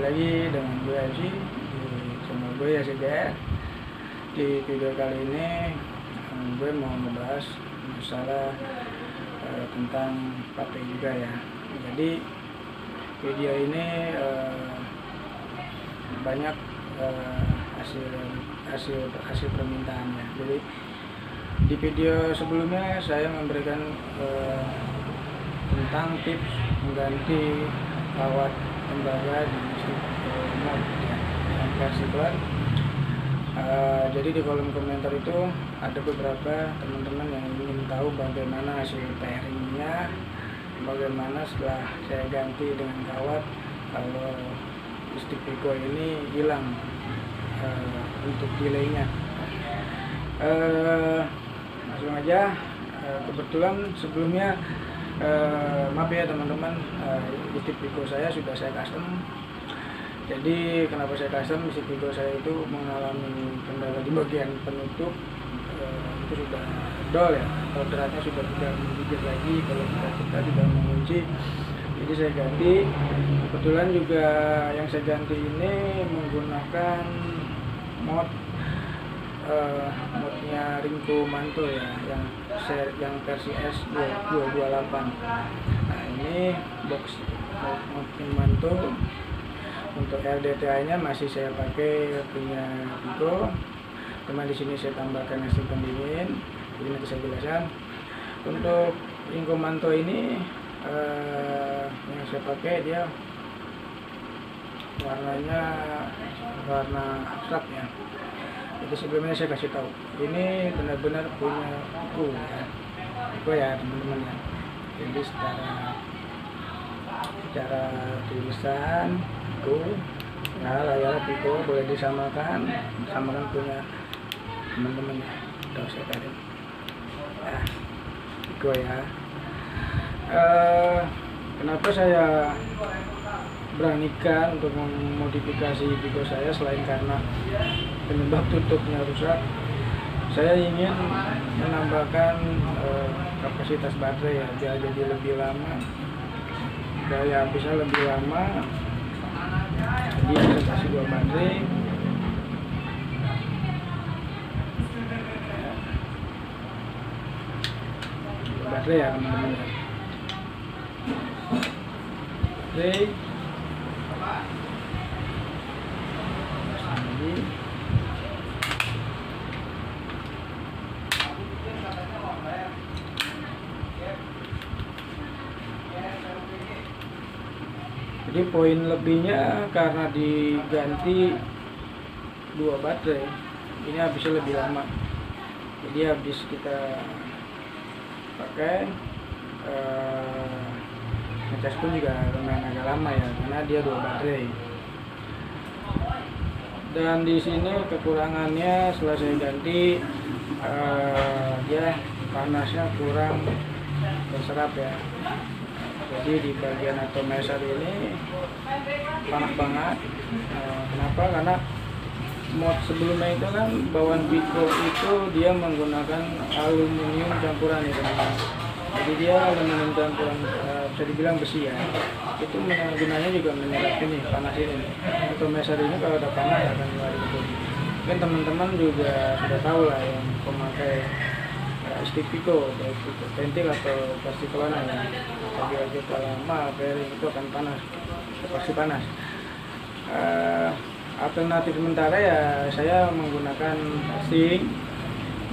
lagi dengan gue FC di channel gue ya CGR. Di video kali ini gue mau membahas masalah tentang baterai juga ya. Jadi video ini banyak hasil permintaannya. Jadi di video sebelumnya saya memberikan tentang tips mengganti kawat tembaga di listrik mod ya, yang versi Clan. Jadi di kolom komentar itu ada beberapa teman-teman yang ingin tahu bagaimana hasil pairingnya, bagaimana setelah saya ganti dengan kawat kalau listrik Pico ini hilang untuk delaynya. Langsung aja. Kebetulan sebelumnya maaf ya teman-teman, listrik Pico saya sudah saya custom. Jadi kenapa saya custom, listrik Pico saya itu mengalami kendala di bagian penutup, itu sudah dol ya, orderannya sudah tidak menggigit lagi kalau kita tidak mengunci. Jadi saya ganti. Kebetulan juga yang saya ganti ini menggunakan modnya Rinko Manto ya, yang versi S228. Nah, ini box mod Manto. Untuk LDTI nya masih saya pakai punya Pico, cuma di sini saya tambahkan mesin pendingin. Jadi nanti saya jelaskan. Untuk Rinko Manto ini yang saya pakai dia warnanya warna abstrak ya. Jadi sebelumnya saya kasih tahu, ini benar-benar punya Pico ya teman-teman ya. Jadi secara tulisan Pico ya, layar Pico boleh disamakan punya teman-teman ya. Udah saya tarik ya, Pico ya. Kenapa saya beranikan untuk memodifikasi Pico saya selain karena penyebab tutupnya rusak? Saya ingin menambahkan kapasitas baterai ya, biar jadi lebih lama, daya habisnya lebih lama. Jadi saya kasih 2 baterai. Baterai ya teman-teman. Baterai. Jadi poin lebihnya karena diganti 2 baterai, ini habisnya lebih lama. Jadi habis kita pakai ngecas pun juga lumayan agak lama ya, karena dia 2 baterai. Dan di sini kekurangannya setelah saya ganti, dia panasnya kurang terserap ya. Jadi di bagian atomizer ini panas banget. Kenapa? Karena mod sebelumnya itu kan bawaan Pico itu dia menggunakan aluminium campuran ya teman-teman. Jadi dia aluminium campuran, bisa dibilang besi ya. Itu gunanya juga menyerap ini panas ini. Atomizer ini kalau ada panas akan keluar itu. Mungkin teman-teman juga sudah tahu lah yang pemakai listrik Pico, baik itu pentil atau versi Clan ya. Apabila kita lama pairing itu akan panas, pasti panas. Alternatif sementara ya saya menggunakan casing,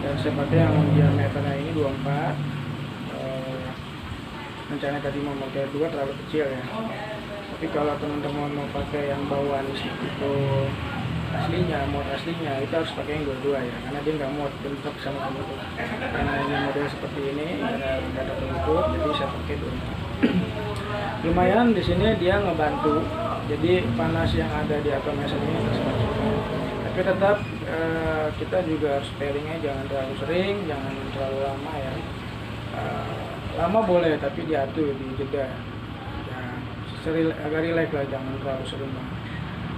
dan saya pakai yang diameternya ini 24. Rencana tadi mau pakai 2 terlalu kecil ya. Tapi kalau teman-teman mau pakai yang bawaan listrik itu aslinya, mod aslinya, itu harus pakai yang 22 ya, karena dia nggak muat bentrok sama penutup. Karena ini model seperti ini nggak ada penutup, jadi saya pakai 22. Lumayan di sini dia ngebantu, jadi panas yang ada di atomizer ini terserap. Tapi tetap kita juga harus pairingnya jangan terlalu sering, jangan terlalu lama ya. Lama boleh tapi diatur, di jeda ya, agak relax lah, jangan terlalu sering banget.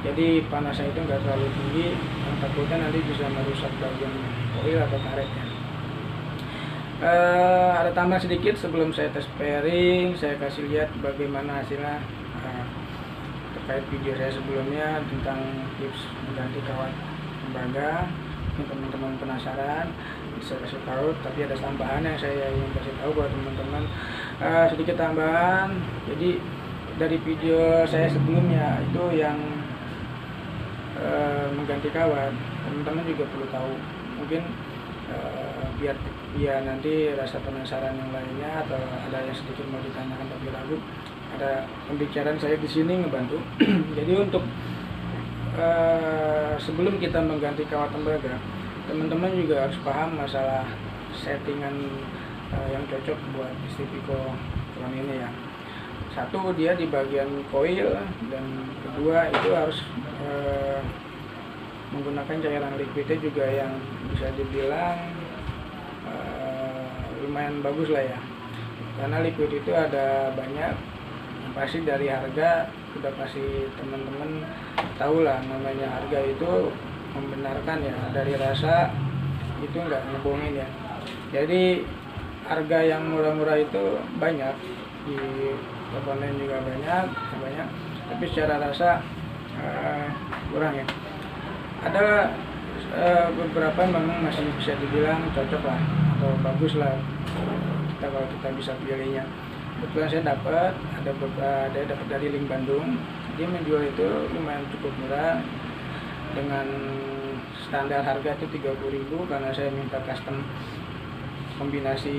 Jadi panasnya itu nggak terlalu tinggi, takutnya nanti bisa merusak bagian koil atau karetnya. Ada tambahan sedikit sebelum saya tes pairing, saya kasih lihat bagaimana hasilnya. terkait video saya sebelumnya tentang tips mengganti kawat tembaga. Mungkin teman-teman penasaran, bisa kasih tahu, tapi ada tambahan yang saya ingin kasih tahu buat teman-teman. Sedikit tambahan, jadi dari video saya sebelumnya itu yang mengganti kawat, teman-teman juga perlu tahu. Mungkin biar nanti rasa penasaran yang lainnya atau ada yang sedikit mau ditanyakan tapi ragu, ada pembicaraan saya di sini ngebantu. Jadi untuk sebelum kita mengganti kawat tembaga, teman-teman juga harus paham masalah settingan yang cocok buat Stivico drone ini ya. Satu, dia di bagian koil, dan kedua itu harus menggunakan cairan liquidnya juga yang bisa dibilang lumayan bagus lah ya, karena liquid itu ada banyak. Yang pasti dari harga sudah pasti teman-teman tahu lah, namanya harga itu membenarkan ya, dari rasa itu nggak ngebohongin ya. Jadi harga yang murah-murah itu banyak, di komponen juga banyak, tapi secara rasa kurang ya. Ada beberapa memang masih bisa dibilang cocok lah atau bagus lah kalau kita bisa pilihnya. Kebetulan saya dapat dari Link Bandung, dia menjual itu lumayan cukup murah dengan standar harga itu 30.000, karena saya minta custom kombinasi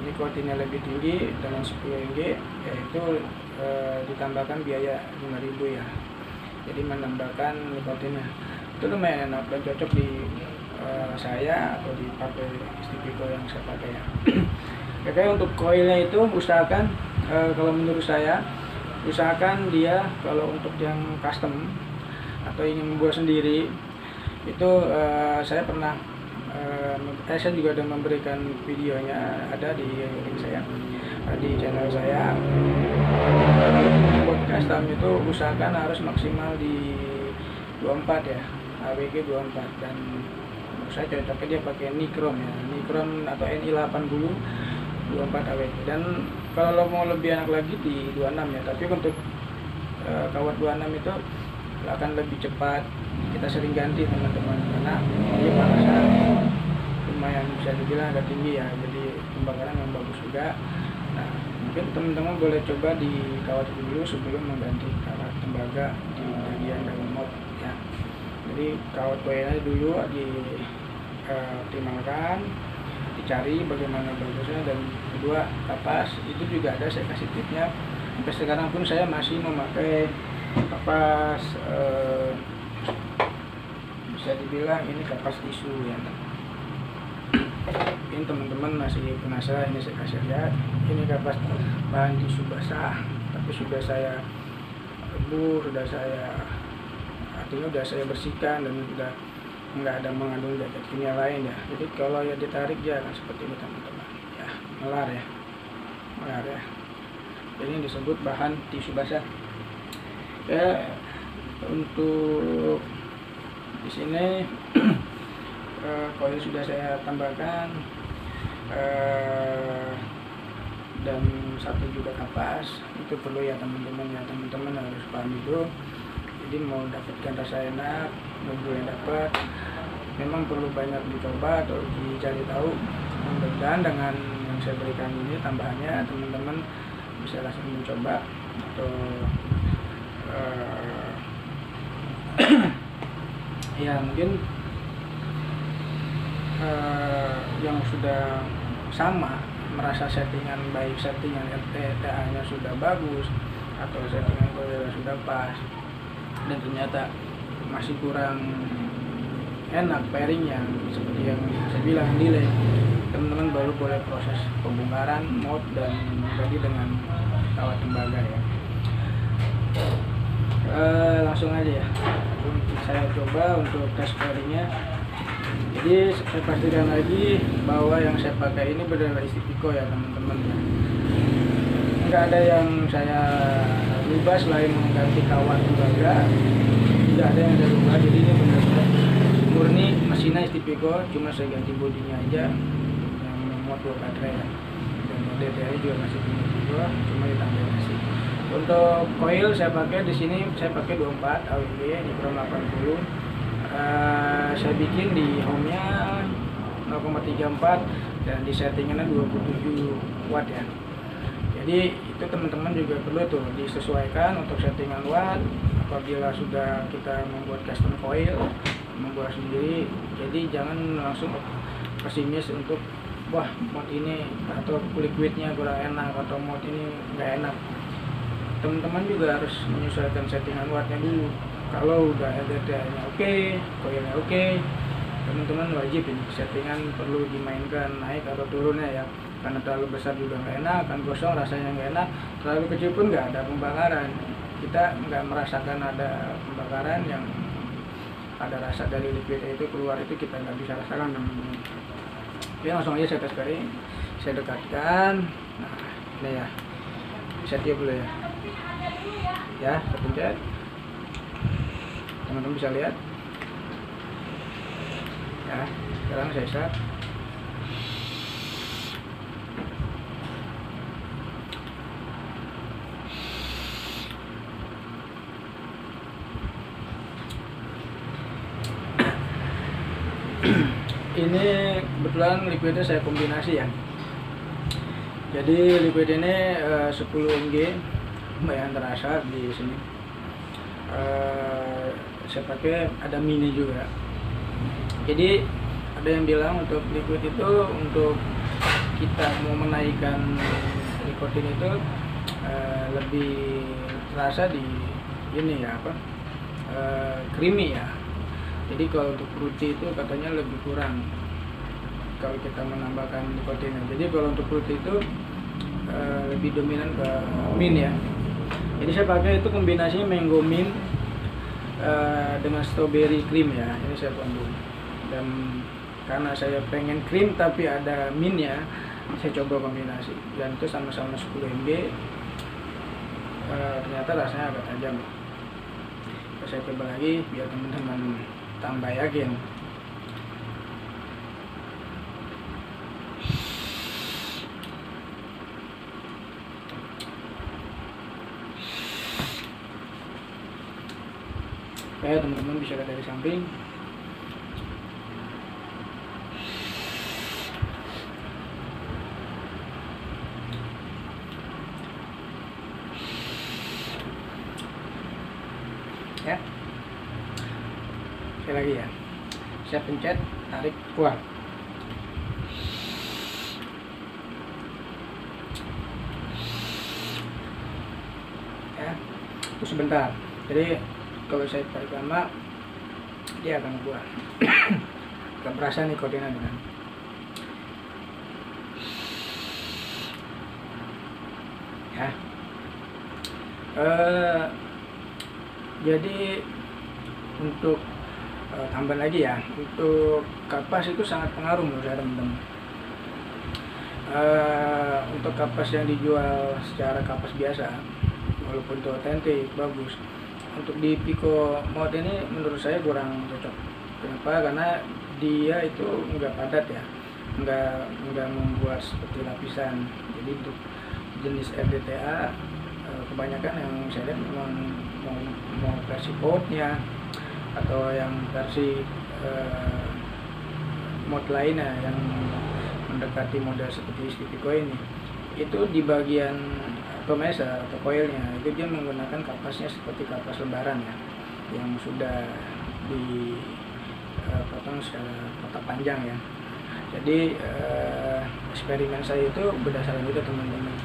nikotinnya lebih tinggi dengan 10 mg, yaitu ditambahkan biaya 5.000 ya, jadi menambahkan nikotinnya. Itu lumayan enak dan cocok di saya atau dipakai Stivico yang saya pakai ya. Oke, untuk koilnya itu usahakan, kalau menurut saya, usahakan dia kalau untuk yang custom atau ingin membuat sendiri itu saya pernah saya juga ada memberikan videonya, ada di link saya di channel saya. Buat custom itu usahakan harus maksimal di 24 ya, AWG 24, dan saya cocoknya dia pakai Nicrom ya, Nicrom atau NI80 24 AWG. Dan kalau mau lebih enak lagi di 26 ya, tapi untuk kawat 26 itu akan lebih cepat. Kita sering ganti teman-teman, karena dia panasnya lumayan bisa dibilang agak tinggi ya, jadi pembakaran yang bagus juga. Nah, mungkin teman-teman boleh coba di kawat dulu sebelum mengganti kawat tembaga di bagian dalam mod ya. Jadi kawat koilnya dulu dioptimalkan, dicari bagaimana bagusnya, dan kedua kapas itu juga ada, saya kasih tipsnya. Sampai sekarang pun saya masih memakai kapas bisa dibilang ini kapas tisu ya. Ini teman-teman masih penasaran, ini saya kasih lihat, ini kapas bahan tisu basah, tapi sudah saya rebus, artinya sudah saya bersihkan dan sudah nggak ada mengandung zat kimia lain ya. Jadi kalau ya ditarik dia akan seperti ini teman-teman ya, melar ya. Ini disebut bahan tisu basah ya. Untuk di sini koil sudah saya tambahkan, dan satu juga kapas. Itu perlu ya teman-teman ya, teman-teman harus paham itu. Jadi mau dapatkan rasa enak, boleh dapat, memang perlu banyak dicoba atau dicari tahu. Mudah-mudahan dengan yang saya berikan ini tambahannya, teman-teman bisa langsung mencoba atau ya mungkin yang sudah sama merasa settingan baik, settingan RTA nya sudah bagus atau settingan koil sudah pas, dan ternyata masih kurang enak pairingnya seperti yang saya bilang delay, teman-teman baru boleh proses pembongkaran mod dan ganti dengan kawat tembaga ya. Langsung aja ya, saya coba untuk tes pairingnya. Jadi saya pastikan lagi bahwa yang saya pakai ini benar-benar Stivico ya teman-teman ya. Nggak ada yang saya rubah selain mengganti kawat tembaga, tidak ada yang saya rubah. Jadi ini benar-benar murni mesinnya Stivico, cuma saya ganti bodinya aja yang muat 2 baterai ya. Dan DTI juga masih punya juga, cuma ditambah masih. Untuk coil saya pakai di sini, saya pakai 24 AWG di Chrome 80. Saya bikin di home-nya 0,34 dan di settingannya 27 watt ya. Jadi itu teman-teman juga perlu tuh disesuaikan untuk settingan watt apabila sudah kita membuat custom coil, membuat sendiri. Jadi jangan langsung pesimis untuk wah mod ini atau liquidnya kurang enak atau mod ini nggak enak. Teman-teman juga harus menyesuaikan settingan wattnya dulu. Kalau udah LDTA-nya oke, coilnya oke, teman-teman wajib ini settingan perlu dimainkan naik atau turunnya ya. Karena terlalu besar juga nggak enak, kan kosong rasanya nggak enak, terlalu kecil pun nggak ada pembakaran. Kita nggak merasakan ada pembakaran yang ada rasa dari liquid itu keluar, itu kita nggak bisa rasakan teman-teman. Oke, langsung aja saya tes kering, saya dekatkan. Nah ini ya, saya tiup dulu ya. Ya, saya pencet. Teman-teman bisa lihat. Ya, sekarang saya start. Ini kebetulan liquidnya saya kombinasi ya. Jadi liquid ini 10 mg, lumayan terasa di sini. Saya pakai ada mini juga. Jadi ada yang bilang untuk liquid itu untuk kita mau menaikkan nikotin itu lebih terasa di ini ya apa creamy ya. Jadi kalau untuk fruity itu katanya lebih kurang kalau kita menambahkan nikotinnya. Jadi kalau untuk fruity itu lebih dominan ke mint ya. Jadi saya pakai itu kombinasinya mango mint dengan strawberry cream ya. Ini saya panggung. Dan karena saya pengen cream tapi ada mintnya, saya coba kombinasi. Dan itu sama-sama 10 mg. Ternyata rasanya agak tajam. Saya coba lagi biar teman-teman tambah yakin. Oke, teman-teman bisa lihat dari samping. Ya. Sekali lagi ya. Saya pencet, tarik, keluar. Ya. Itu sebentar. Jadi kalau saya tarik lama dia akan keluar. Gak berasa nikotinnya kan. Ya. Jadi untuk tambah lagi ya, untuk kapas itu sangat pengaruh menurut saya teman-teman. Untuk kapas yang dijual secara kapas biasa, walaupun itu otentik bagus, untuk di Pico Mod ini menurut saya kurang cocok. Kenapa? Karena dia itu enggak padat ya, enggak membuat seperti lapisan. Jadi untuk jenis RDTA kebanyakan yang saya lihat memang mau versi outnya atau yang versi mod lainnya yang mendekati model seperti Pico ini, itu di bagian tomesa atau coilnya itu dia menggunakan kapasnya seperti kapas lembaran ya, yang sudah dipotong secara kotak panjang ya. Jadi eksperimen saya itu berdasarkan itu teman-teman,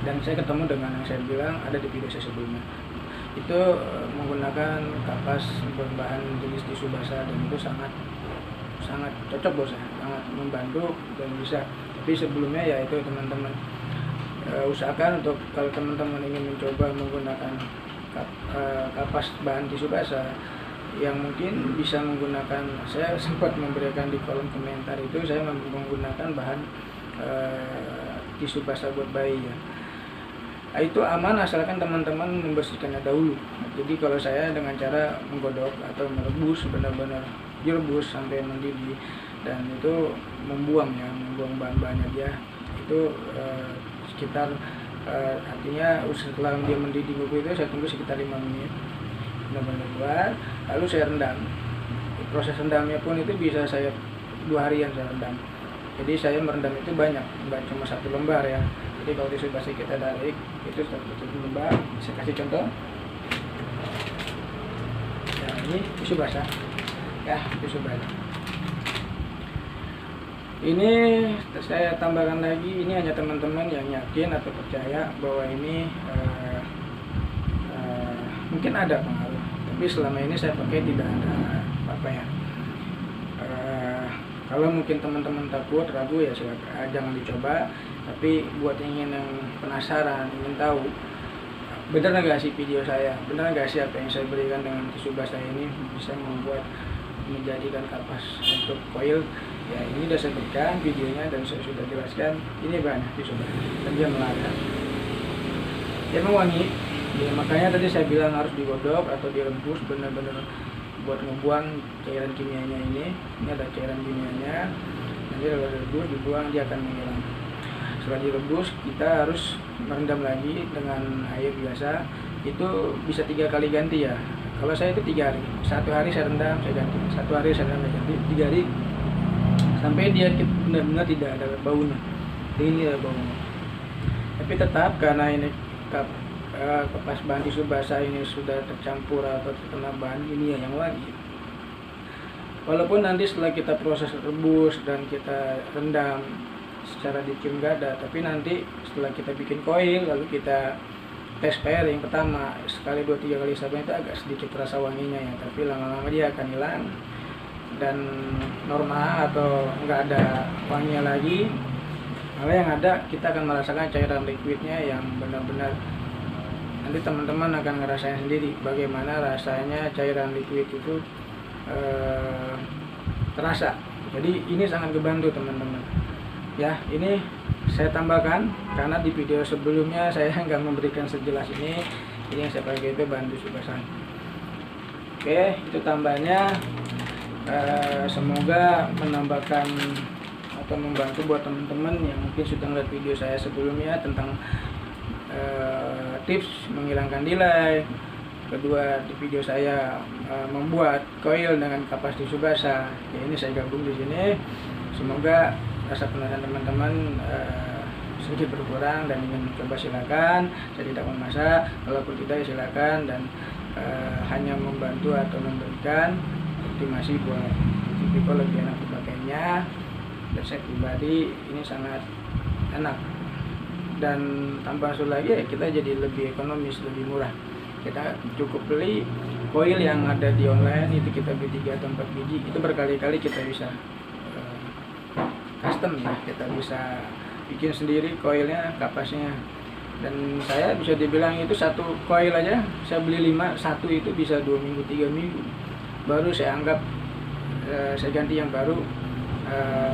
dan saya ketemu dengan yang saya bilang ada di video saya sebelumnya, itu menggunakan kapas berbahan jenis tisu basah, dan itu sangat cocok bos, sangat membantu dan bisa. Tapi sebelumnya ya itu teman-teman usahakan untuk kalau teman-teman ingin mencoba menggunakan kapas bahan tisu basah yang mungkin bisa menggunakan, saya sempat memberikan di kolom komentar itu saya menggunakan bahan tisu basah buat bayi ya. Itu aman asalkan teman-teman membersihkannya dahulu. Jadi kalau saya dengan cara menggodok atau merebus, benar-benar direbus sampai mendidih, dan itu membuang bahan-bahannya dia itu sekitar Artinya setelah dia mendidih kuku itu saya tunggu sekitar 5 menit, benar-benar buat, lalu saya rendam. Proses rendamnya pun itu bisa saya 2 harian saya rendam. Jadi saya merendam itu banyak, nggak cuma 1 lembar ya. Jadi kalau tisu basah kita tarik itu 1 lembar. Saya kasih contoh. Nah, ini tisu basah, ya tisu basah. Ini saya tambahkan lagi, ini hanya teman-teman yang yakin atau percaya bahwa ini mungkin ada pengaruh, tapi selama ini saya pakai tidak ada apa ya. Kalau mungkin teman-teman takut, ragu ya jangan dicoba. Tapi buat yang penasaran, ingin tahu benar nggak sih video saya, benar nggak sih apa yang saya berikan dengan tisu basah ini bisa menjadikan kapas untuk coil. Ya, ini sudah saya berikan videonya dan saya sudah jelaskan. Ini banyak tisu basah dan dia melarat, dia wangi. Ya, makanya tadi saya bilang harus digodok atau direbus benar-benar buat ngebuang cairan kimianya ini. Ini ada cairan kimianya, nanti kalau direbus dibuang dia akan menghilang. Setelah direbus kita harus merendam lagi dengan air biasa. Itu bisa 3 kali ganti ya. Kalau saya itu 3 hari, 1 hari saya rendam saya ganti, 1 hari saya rendam saya ganti, 3 hari sampai dia benar-benar tidak ada baunya. Ini ada baunya. Tapi tetap karena ini kapas bahan tisu basah ini sudah tercampur atau terkena bahan ini yang wangi. Walaupun nanti setelah kita proses rebus dan kita rendam secara dicium nggak ada, tapi nanti setelah kita bikin coil lalu kita tes pairing pertama sekali 2-3 kali sabun itu agak sedikit rasa wanginya ya, tapi lama-lama dia akan hilang dan normal atau nggak ada wanginya lagi. Malah yang ada kita akan merasakan cairan liquidnya yang benar-benar nanti teman-teman akan ngerasain sendiri bagaimana rasanya cairan liquid itu terasa. Jadi ini sangat membantu teman-teman ya. Ini saya tambahkan karena di video sebelumnya saya nggak memberikan sejelas ini. Ini yang saya pakai itu bahan tisu basah. Oke, itu tambahnya. Semoga menambahkan atau membantu buat teman-teman yang mungkin sudah melihat video saya sebelumnya tentang tips menghilangkan delay. Kedua, di video saya membuat coil dengan kapas tisu basah. Ya, ini saya gabung di sini. Semoga rasa penasaran teman-teman sedikit berkurang dan ingin mencoba silakan. Saya tidak memaksa, kalaupun tidak ya silakan, dan hanya membantu atau memberikan optimasi buat tipikal lebih enak dipakainya. Dan saya pribadi ini sangat enak. Dan tambah satu lagi ya, kita jadi lebih ekonomis, lebih murah. Kita cukup beli coil yang ada di online, itu kita beli 3 atau 4 biji, itu berkali-kali kita bisa custom ya, kita bisa bikin sendiri coilnya, kapasnya. Dan saya bisa dibilang itu satu coil aja saya beli 5, satu itu bisa 2 minggu 3 minggu baru saya anggap saya ganti yang baru.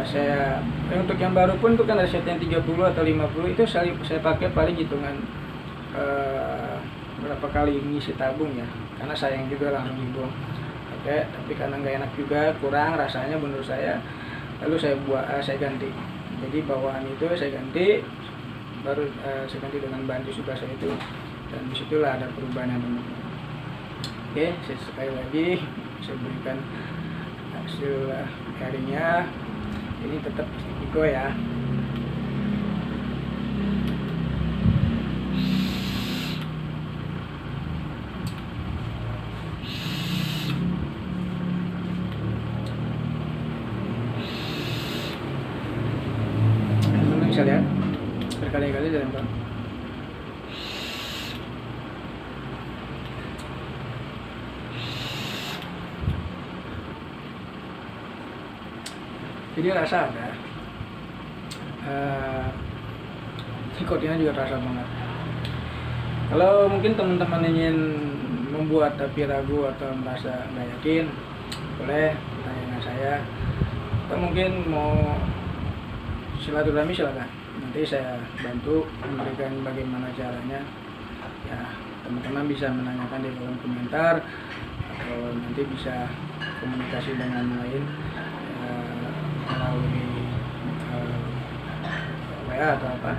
Saya untuk yang baru pun itu kan ada set yang 30 atau 50, itu saya pakai paling hitungan berapa kali ngisi tabung ya, karena sayang juga langsung dibuang. Oke, tapi karena nggak enak juga, kurang rasanya menurut saya, lalu saya ganti. Jadi bawaan itu saya ganti, baru saya ganti dengan bahan tisu basah itu, dan disitulah ada perubahan yang teman-teman. Oke, sekali lagi saya berikan hasil harinya. Ini tetap Iko ya. Teman-teman bisa lihat berkali-kali saya lempar. Jadi rasa ada, nikotinnya juga terasa banget. Kalau mungkin teman-teman ingin membuat tapi ragu atau merasa nggak yakin, boleh tanya saya. Atau mungkin mau silaturahmi silakan. Nanti saya bantu memberikan bagaimana caranya. Ya, teman-teman bisa menanyakan di kolom komentar atau nanti bisa komunikasi dengan lain melalui WA atau apa.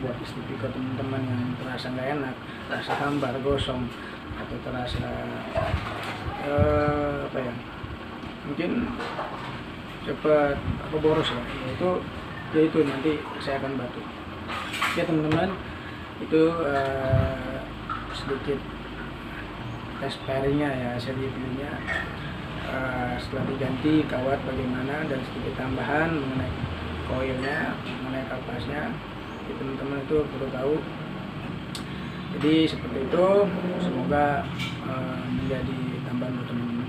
buat istri ke teman-teman yang terasa nggak enak, terasa hambar, gosong, atau terasa apa ya, mungkin cepat boros ya, itu nanti saya akan bantu. Oke teman-teman, itu sedikit tes pairingnya ya, hasil reviewnya. Setelah diganti kawat bagaimana, dan sedikit tambahan mengenai koilnya, mengenai kapasnya, teman-teman itu perlu tahu. Jadi seperti itu, semoga menjadi tambahan untuk teman-teman.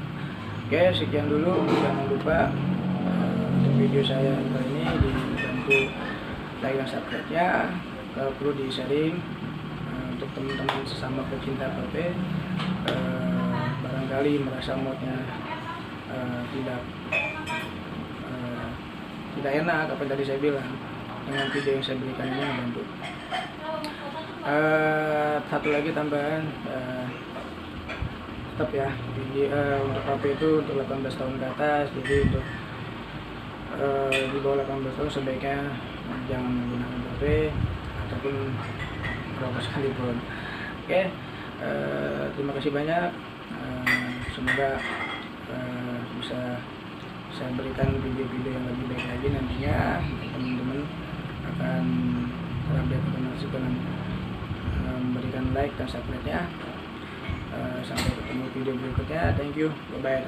Oke, sekian dulu. Jangan lupa untuk video saya kali ini dibantu like dan subscribe-nya, kalau perlu di sharing untuk teman-teman sesama pecinta PP. Barangkali merasa moodnya tidak enak apa yang tadi saya bilang, dengan video yang saya berikan ini membantu. Satu lagi tambahan, tetap ya, untuk HP itu untuk 18 tahun ke atas. Jadi untuk di bawah 18 tahun sebaiknya jangan menggunakan HP ataupun rokok sekalipun. Oke, terima kasih banyak. Semoga bisa saya berikan video-video yang lebih baik lagi nantinya. Teman-teman akan terupdate informasi dengan memberikan like dan subscribe-nya. Sampai ketemu video berikutnya. Thank you, bye bye.